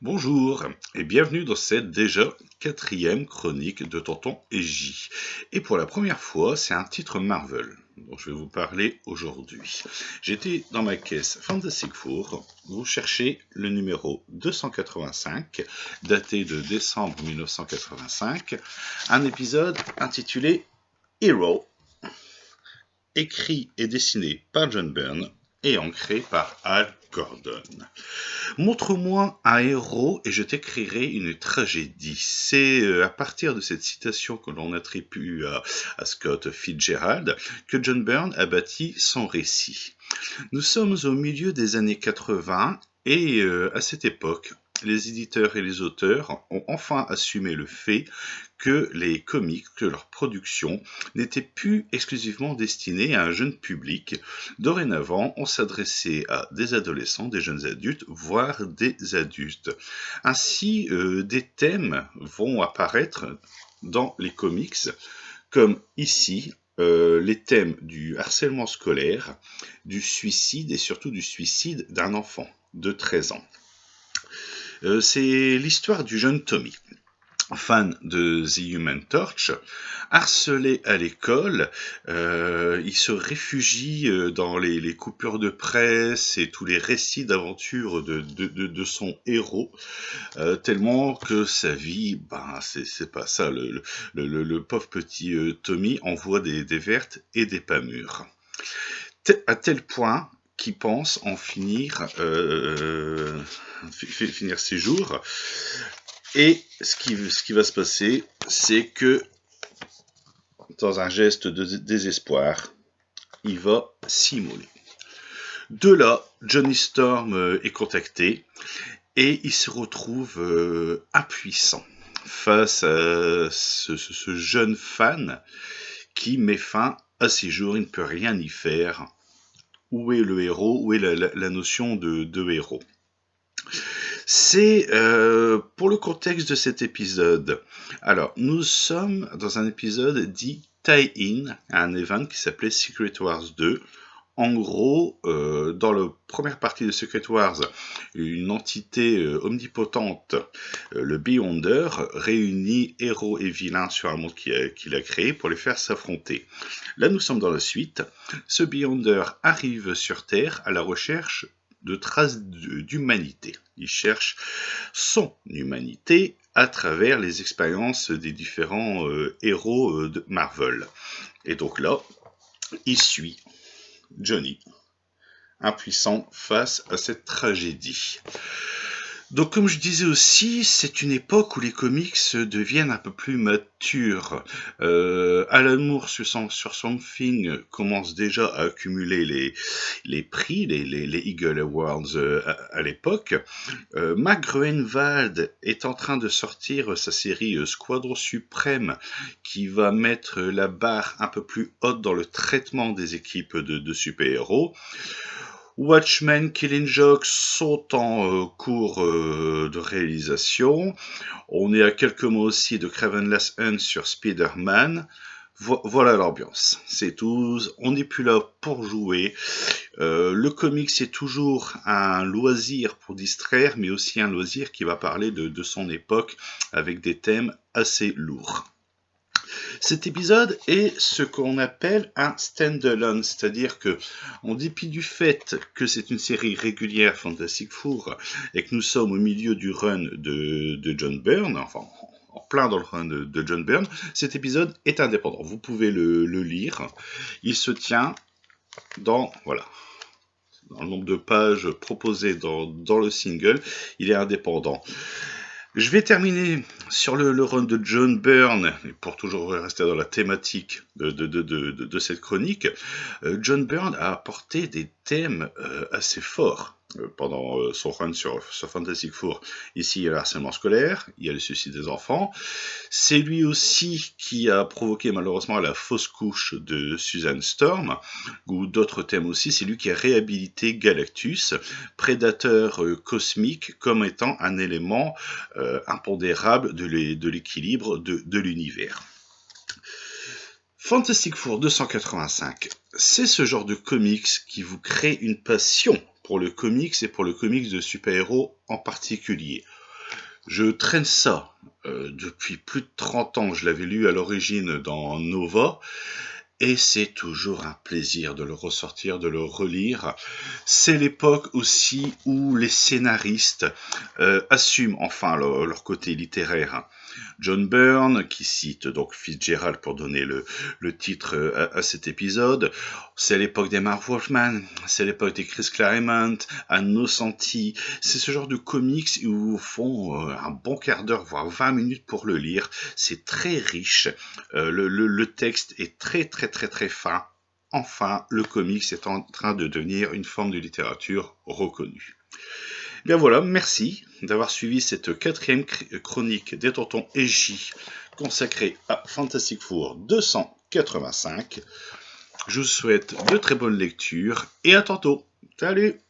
Bonjour et bienvenue dans cette déjà quatrième chronique de Tonton et J. Et pour la première fois, c'est un titre Marvel dont je vais vous parler aujourd'hui. J'étais dans ma caisse Fantastic Four, vous cherchez le numéro 285, daté de décembre 1985, un épisode intitulé Hero, écrit et dessiné par John Byrne et ancré par Hal Gordon. Montre-moi un héros et je t'écrirai une tragédie. C'est à partir de cette citation que l'on attribue à Scott Fitzgerald que John Byrne a bâti son récit. Nous sommes au milieu des années 80 et à cette époque, les éditeurs et les auteurs ont enfin assumé le fait que les comics, que leur production n'était plus exclusivement destinée à un jeune public. Dorénavant, on s'adressait à des adolescents, des jeunes adultes, voire des adultes. Ainsi, des thèmes vont apparaître dans les comics, comme ici, les thèmes du harcèlement scolaire, du suicide et surtout du suicide d'un enfant de 13 ans. C'est l'histoire du jeune Tommy, fan de The Human Torch, harcelé à l'école, il se réfugie dans les coupures de presse et tous les récits d'aventures de son héros, tellement que sa vie, c'est pas ça, le pauvre petit Tommy en voit des vertes et des pas mûres. À tel point qu'il pense en finir ses jours. Et ce qui va se passer, c'est que, dans un geste de désespoir, il va s'immoler. De là, Johnny Storm est contacté et il se retrouve impuissant face à ce jeune fan qui met fin à ses jours, il ne peut rien y faire. Où est le héros? Où est la notion de héros? C'est pour le contexte de cet épisode. Alors, nous sommes dans un épisode dit tie-in à un event qui s'appelait Secret Wars 2. En gros, dans la première partie de Secret Wars, une entité omnipotente, le Beyonder, réunit héros et vilains sur un monde qu'il a créé pour les faire s'affronter. Là, nous sommes dans la suite. Ce Beyonder arrive sur Terre à la recherche de traces d'humanité. Il cherche son humanité à travers les expériences des différents héros de Marvel. Et donc là, il suit Johnny, impuissant face à cette tragédie. Donc comme je disais aussi, c'est une époque où les comics deviennent un peu plus matures. Alan Moore sur Swamp Thing commence déjà à accumuler les prix, les Eagle Awards à l'époque. Mark Gruenwald est en train de sortir sa série Squadron Suprême qui va mettre la barre un peu plus haute dans le traitement des équipes de super-héros. Watchmen, Killing Joke sont en cours de réalisation. On est à quelques mois aussi de Kraven Last Hunt sur Spider-Man. Voilà l'ambiance, c'est tout. On n'est plus là pour jouer. Le comics c'est toujours un loisir pour distraire, mais aussi un loisir qui va parler de son époque avec des thèmes assez lourds. Cet épisode est ce qu'on appelle un stand-alone, c'est-à-dire que, en dépit du fait que c'est une série régulière Fantastic Four et que nous sommes au milieu du run de John Byrne, enfin en plein dans le run de John Byrne, cet épisode est indépendant. Vous pouvez le lire. Il se tient dans le nombre de pages proposées dans le single, il est indépendant. Je vais terminer sur le run de John Byrne, pour toujours rester dans la thématique de cette chronique. John Byrne a apporté des thèmes assez forts pendant son run sur Fantastic Four. Ici, il y a le harcèlement scolaire, il y a le suicide des enfants. C'est lui aussi qui a provoqué malheureusement la fausse couche de Susan Storm, ou d'autres thèmes aussi. C'est lui qui a réhabilité Galactus, prédateur cosmique, comme étant un élément impondérable de l'équilibre de l'univers. Fantastic Four 285, c'est ce genre de comics qui vous crée une passion pour le comics et pour le comics de super-héros en particulier. Je traîne ça depuis plus de 30 ans. Je l'avais lu à l'origine dans Nova. Et c'est toujours un plaisir de le ressortir, de le relire. C'est l'époque aussi où les scénaristes assument enfin leur côté littéraire. John Byrne, qui cite donc Fitzgerald pour donner le titre à cet épisode. C'est l'époque des Marv Wolfman, c'est l'époque des Chris Claremont, Anne Nocenti. C'est ce genre de comics où vous font un bon quart d'heure, voire 20 minutes pour le lire. C'est très riche. Le texte est très très très très fin. Enfin, le comics est en train de devenir une forme de littérature reconnue. Bien voilà, merci d'avoir suivi cette 4e chronique des Tontons et J consacrée à Fantastic Four 285. Je vous souhaite de très bonnes lectures et à tantôt. Salut!